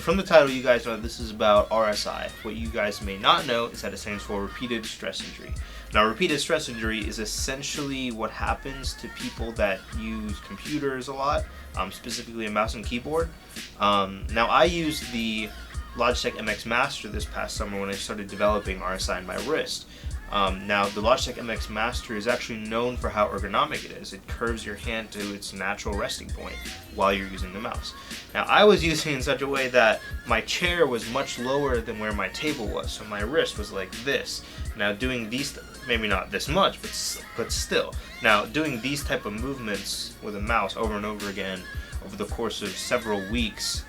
from the title, you guys know this is about RSI. What you guys may not know is that it stands for repeated stress injury. Now, repeated stress injury is essentially what happens to people that use computers a lot, specifically a mouse and keyboard. Now, I used the Logitech MX Master this past summer when I started developing RSI in my wrist. Now, the Logitech MX Master is actually known for how ergonomic it is. It curves your hand to its natural resting point while you're using the mouse. Now, I was using it in such a way that my chair was much lower than where my table was, so my wrist was like this. Now, doing these, maybe not this much, but still. Now, doing these type of movements with a mouse over and over again over the course of several weeks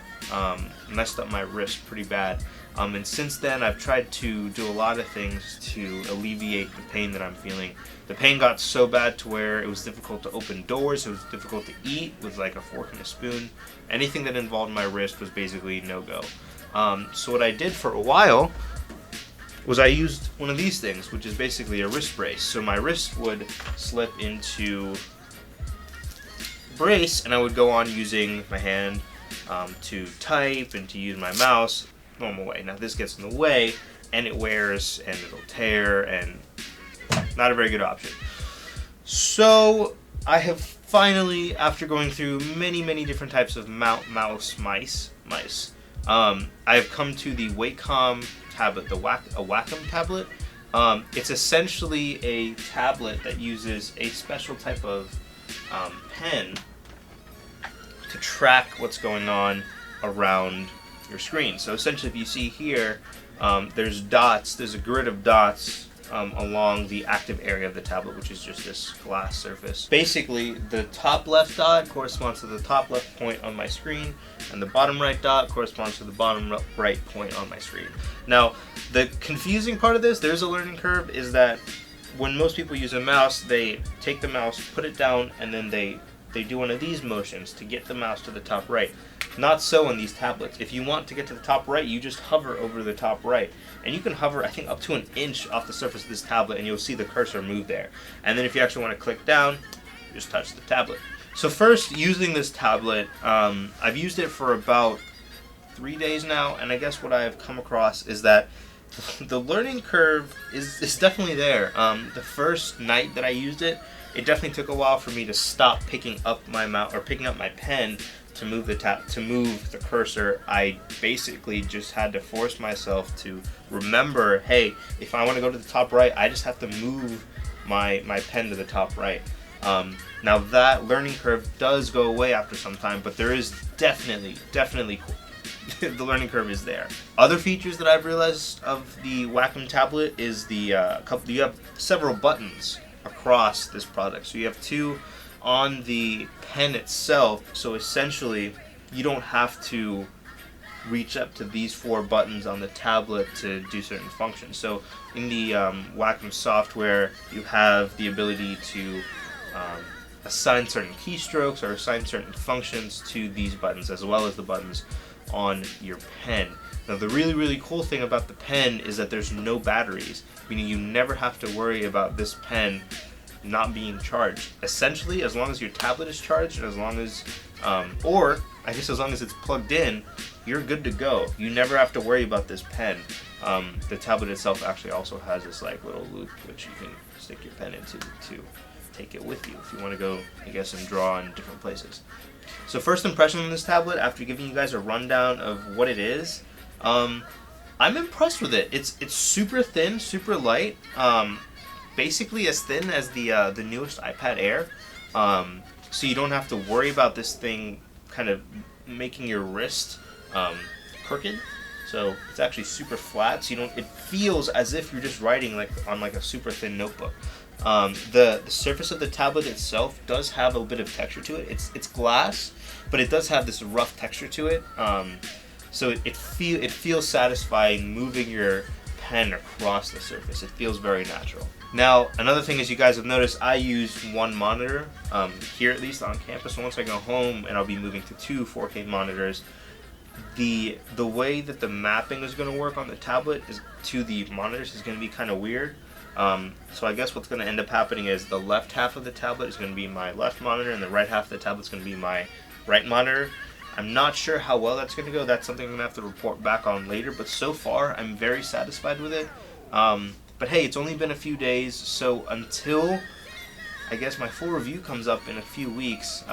messed up my wrist pretty bad. And since then, I've tried to do a lot of things to alleviate the pain that I'm feeling. The pain got so bad to where it was difficult to open doors, it was difficult to eat with like a fork and a spoon. Anything that involved my wrist was basically no-go. So what I did for a while was I used one of these things, which is basically a wrist brace. So my wrist would slip into brace, and I would go on using my hand to type and to use my mouse normal way. Now this gets in the way and it wears and it'll tear, and not a very good option. So I have finally, after going through many different types of mice, I have come to the Wacom tablet, a Wacom tablet. It's essentially a tablet that uses a special type of pen to track what's going on around your screen. So essentially, if you see here, there's dots, there's a grid of dots along the active area of the tablet, which is just this glass surface. Basically, the top left dot corresponds to the top left point on my screen, and the bottom right dot corresponds to the bottom right point on my screen. Now, the confusing part of this, there's a learning curve, is that when most people use a mouse, they take the mouse, put it down, and then they do one of these motions to get the mouse to the top right. Not so on these tablets. If you want to get to the top right, you just hover over the top right. And you can hover, I think, up to an inch off the surface of this tablet, and you'll see the cursor move there. And then if you actually want to click down, just touch the tablet. So first, using this tablet, I've used it for about 3 days now, and I guess what I have come across is that the learning curve is definitely there. The first night that I used it, it definitely took a while for me to stop picking up my mouse or picking up my pen to move the cursor. I basically just had to force myself to remember, hey, if I want to go to the top right, I just have to move my pen to the top right. Now that learning curve does go away after some time, but there is definitely the learning curve is there. Other features that I've realized of the Wacom tablet is you have several buttons across this product. So you have two on the pen itself, so essentially you don't have to reach up to these 4 buttons on the tablet to do certain functions. So in the Wacom software, you have the ability to assign certain keystrokes or assign certain functions to these buttons, as well as the buttons on your pen. Now the really cool thing about the pen is that there's no batteries, meaning you never have to worry about this pen not being charged. Essentially, as long as your tablet is charged, and as long as or I guess as long as it's plugged in, you're good to go. You never have to worry about this pen. The tablet itself actually also has this like little loop which you can stick your pen into to take it with you if you want to go, I guess, and draw in different places. So first impression on this tablet, after giving you guys a rundown of what it is, I'm impressed with it. It's super thin, super light, basically as thin as the newest iPad Air. So you don't have to worry about this thing kind of making your wrist crooked. So it's actually super flat. So it feels as if you're just writing like on like a super thin notebook. The surface of the tablet itself does have a bit of texture to it. It's glass, but it does have this rough texture to it. So it feels satisfying moving your pen across the surface. It feels very natural. Now, another thing, as you guys have noticed, I use one monitor here, at least on campus. So once I go home, and I'll be moving to 2 4K monitors, the way that the mapping is going to work on the tablet to the monitors is going to be kind of weird. So I guess what's going to end up happening is the left half of the tablet is going to be my left monitor, and the right half of the tablet is going to be my right monitor. I'm not sure how well that's going to go. That's something I'm going to have to report back on later. But so far, I'm very satisfied with it. But hey, it's only been a few days, so until I guess my full review comes up in a few weeks,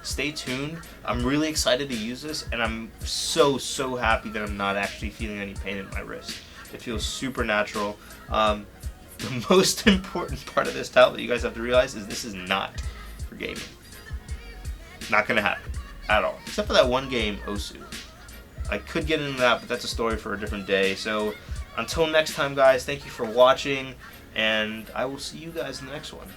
stay tuned. I'm really excited to use this, and I'm so happy that I'm not actually feeling any pain in my wrist. It feels super natural. The most important part of this tablet that you guys have to realize is this is not for gaming. Not going to happen at all, except for that one game, Osu. I could get into that, but that's a story for a different day. So until next time, guys, thank you for watching, and I will see you guys in the next one.